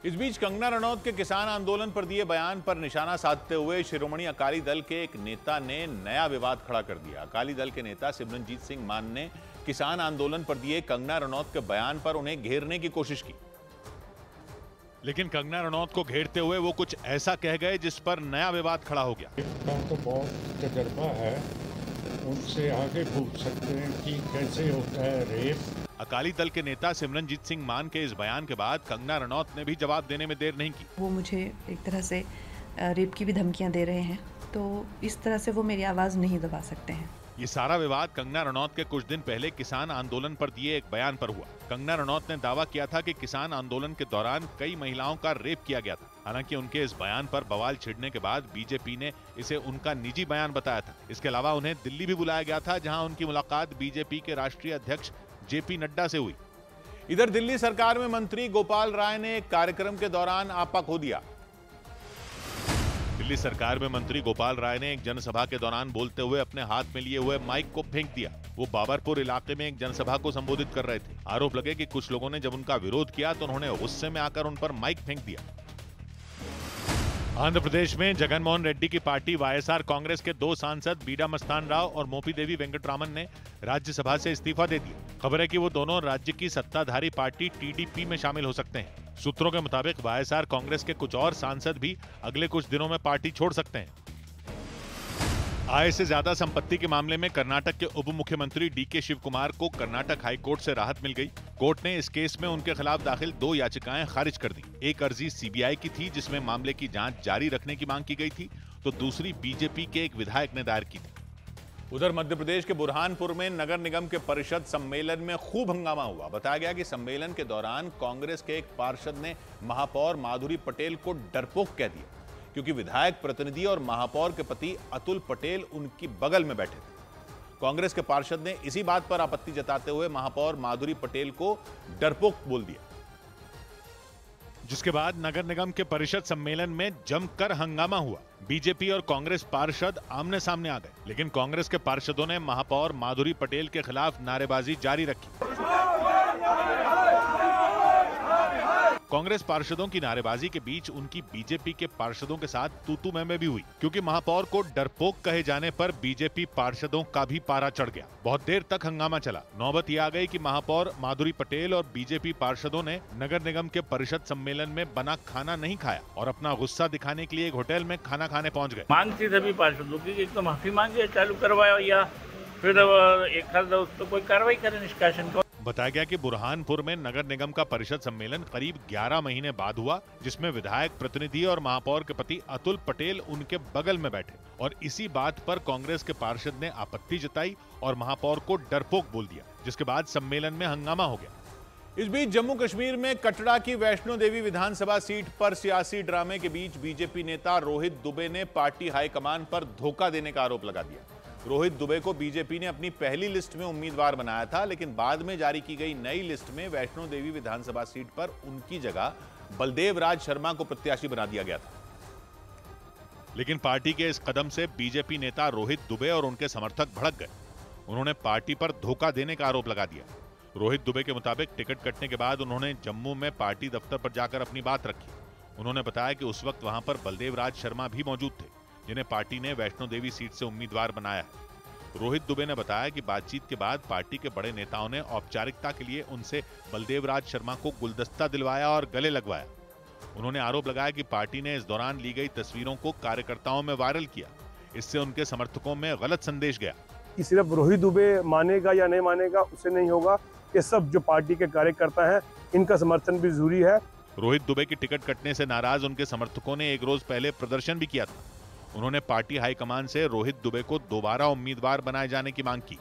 इस बीच कंगना रनौत के किसान आंदोलन पर दिए बयान पर निशाना साधते हुए शिरोमणि अकाली दल के एक नेता ने नया विवाद खड़ा कर दिया। अकाली दल के नेता सिमरनजीत सिंह मान ने किसान आंदोलन पर दिए कंगना रनौत के बयान पर उन्हें घेरने की कोशिश की, लेकिन कंगना रनौत को घेरते हुए वो कुछ ऐसा कह गए जिस पर नया विवाद खड़ा हो गया। तो बहुत तजर्बा है, उनसे आगे पूछ सकते हैं कि कैसे होता है रेप। अकाली दल के नेता सिमरनजीत सिंह मान के इस बयान के बाद कंगना रनौत ने भी जवाब देने में देर नहीं की। वो मुझे एक तरह से रेप की भी धमकियां दे रहे हैं, तो इस तरह से वो मेरी आवाज नहीं दबा सकते हैं। ये सारा विवाद कंगना रनौत के कुछ दिन पहले किसान आंदोलन पर दिए एक बयान पर हुआ। कंगना रनौत ने दावा किया था कि किसान आंदोलन के दौरान कई महिलाओं का रेप किया गया था। हालांकि उनके इस बयान पर बवाल छिड़ने के बाद बीजेपी ने इसे उनका निजी बयान बताया था। इसके अलावा उन्हें दिल्ली भी बुलाया गया था, जहां उनकी मुलाकात बीजेपी के राष्ट्रीय अध्यक्ष जेपी नड्डा से हुई। इधर दिल्ली सरकार में मंत्री गोपाल राय ने एक कार्यक्रम के दौरान आपा खो दिया। दिल्ली सरकार में मंत्री गोपाल राय ने एक जनसभा के दौरान बोलते हुए अपने हाथ में लिए हुए माइक को फेंक दिया। वो बाबरपुर इलाके में एक जनसभा को संबोधित कर रहे थे। आरोप लगे कि कुछ लोगों ने जब उनका विरोध किया तो उन्होंने गुस्से में आकर उन पर माइक फेंक दिया। आंध्र प्रदेश में जगनमोहन रेड्डी की पार्टी वाईएसआर कांग्रेस के 2 सांसद बीडा मस्तान राव और मोपी देवी वेंकटरामन ने राज्यसभा से इस्तीफा दे दिया। खबर है कि वो दोनों राज्य की सत्ताधारी पार्टी टीडीपी में शामिल हो सकते हैं। सूत्रों के मुताबिक वाईएसआर कांग्रेस के कुछ और सांसद भी अगले कुछ दिनों में पार्टी छोड़ सकते हैं। आय से ज्यादा संपत्ति के मामले में कर्नाटक के उप मुख्यमंत्री डीके शिव कुमार को कर्नाटक हाई कोर्ट से राहत मिल गई। कोर्ट ने इस केस में उनके खिलाफ दाखिल 2 याचिकाएं खारिज कर दी। एक अर्जी सीबीआई की थी जिसमें मामले की जांच जारी रखने की मांग की गई थी, तो दूसरी बीजेपी के एक विधायक ने दायर की थी। उधर मध्य प्रदेश के बुरहानपुर में नगर निगम के परिषद सम्मेलन में खूब हंगामा हुआ। बताया गया कि सम्मेलन के दौरान कांग्रेस के एक पार्षद ने महापौर माधुरी पटेल को डरपोक कह दिया, क्योंकि विधायक प्रतिनिधि और महापौर के पति अतुल पटेल उनकी बगल में बैठे थे। कांग्रेस के पार्षद ने इसी बात पर आपत्ति जताते हुए महापौर माधुरी पटेल को डरपोक बोल दिया, जिसके बाद नगर निगम के परिषद सम्मेलन में जमकर हंगामा हुआ। बीजेपी और कांग्रेस पार्षद आमने सामने आ गए, लेकिन कांग्रेस के पार्षदों ने महापौर माधुरी पटेल के खिलाफ नारेबाजी जारी रखी। कांग्रेस पार्षदों की नारेबाजी के बीच उनकी बीजेपी के पार्षदों के साथ तू-तू मैं भी हुई, क्योंकि महापौर को डरपोक कहे जाने पर बीजेपी पार्षदों का भी पारा चढ़ गया। बहुत देर तक हंगामा चला। नौबत यह आ गई कि महापौर माधुरी पटेल और बीजेपी पार्षदों ने नगर निगम के परिषद सम्मेलन में बना खाना नहीं खाया और अपना गुस्सा दिखाने के लिए एक होटल में खाना खाने पहुंच गए। मांग थी सभी पार्षदों की, एक तो माफी मांगे, चालू करवाया, या फिर एक आध उस पर कोई कार्रवाई करे निष्कासन को। बताया गया कि बुरहानपुर में नगर निगम का परिषद सम्मेलन करीब 11 महीने बाद हुआ, जिसमें विधायक प्रतिनिधि और महापौर के पति अतुल पटेल उनके बगल में बैठे, और इसी बात पर कांग्रेस के पार्षद ने आपत्ति जताई और महापौर को डरपोक बोल दिया, जिसके बाद सम्मेलन में हंगामा हो गया। इस बीच जम्मू कश्मीर में कटरा की वैष्णो देवी विधानसभा सीट पर सियासी ड्रामे के बीच बीजेपी नेता रोहित दुबे ने पार्टी हाईकमान पर धोखा देने का आरोप लगा दिया। रोहित दुबे को बीजेपी ने अपनी पहली लिस्ट में उम्मीदवार बनाया था, लेकिन बाद में जारी की गई नई लिस्ट में वैष्णो देवी विधानसभा सीट पर उनकी जगह बलदेव राज शर्मा को प्रत्याशी बना दिया गया था। लेकिन पार्टी के इस कदम से बीजेपी नेता रोहित दुबे और उनके समर्थक भड़क गए। उन्होंने पार्टी पर धोखा देने का आरोप लगा दिया। रोहित दुबे के मुताबिक टिकट कटने के बाद उन्होंने जम्मू में पार्टी दफ्तर पर जाकर अपनी बात रखी। उन्होंने बताया कि उस वक्त वहां पर बलदेव राज शर्मा भी मौजूद थे, जिन्हें पार्टी ने वैष्णो देवी सीट से उम्मीदवार बनाया है। रोहित दुबे ने बताया कि बातचीत के बाद पार्टी के बड़े नेताओं ने औपचारिकता के लिए उनसे बलदेव राज शर्मा को गुलदस्ता दिलवाया और गले लगवाया। उन्होंने आरोप लगाया कि पार्टी ने इस दौरान ली गई तस्वीरों को कार्यकर्ताओं में वायरल किया। इससे उनके समर्थकों में गलत संदेश गया कि सिर्फ रोहित दुबे मानेगा या नहीं मानेगा उससे नहीं होगा, ये सब जो पार्टी के कार्यकर्ता हैं इनका समर्थन भी जरूरी है। रोहित दुबे की टिकट कटने से नाराज उनके समर्थकों ने एक रोज पहले प्रदर्शन भी किया था। उन्होंने पार्टी हाईकमान से रोहित दुबे को दोबारा उम्मीदवार बनाए जाने की मांग की।